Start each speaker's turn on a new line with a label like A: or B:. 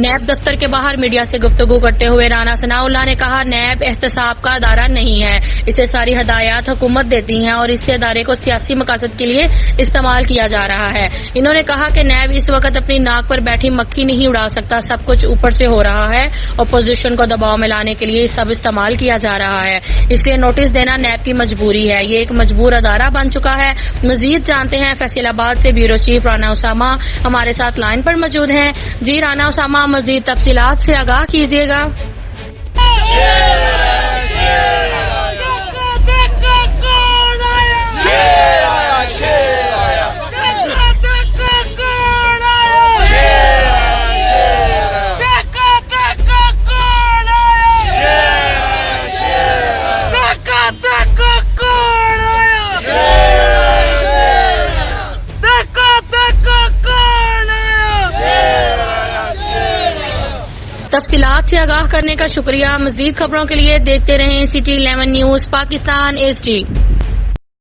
A: NAB دفتر کے باہر میڈیا سے گفتگو کرتے ہوئے رانا ثناءاللہ نے کہا نیب احتساب کا ادارہ نہیں ہے، اسے ساری ہدایات حکومت دیتی ہیں اور اس سے ادارے کو سیاسی مقاصد کے لیے استعمال کیا جا رہا ہے۔ انہوں نے کہا کہ نیب اس وقت اپنی ناک پر بیٹھی مکھی نہیں اڑا سکتا، سب کچھ اوپر سے ہو رہا ہے، اپوزیشن کو دباؤ میں لانے کے لیے سب استعمال کیا جا رہا ہے، اس لیے نوٹس دینا نیب کی مجبوری ہے، یہ ایک مجبور ادارہ بن چکا ہے۔ مزید جانتے ہیں فیصل آباد سے بیورو چیف رانا اسامہ ہمارے ساتھ لائن پر موجود ہیں۔ جی رانا اسامہ، مزید تفصیلات سے آگاہ کیجیے گا۔ تفصیلات سے آگاہ کرنے کا شکریہ۔ مزید خبروں کے لیے دیکھتے رہیں CT11 نیوز پاکستان HD۔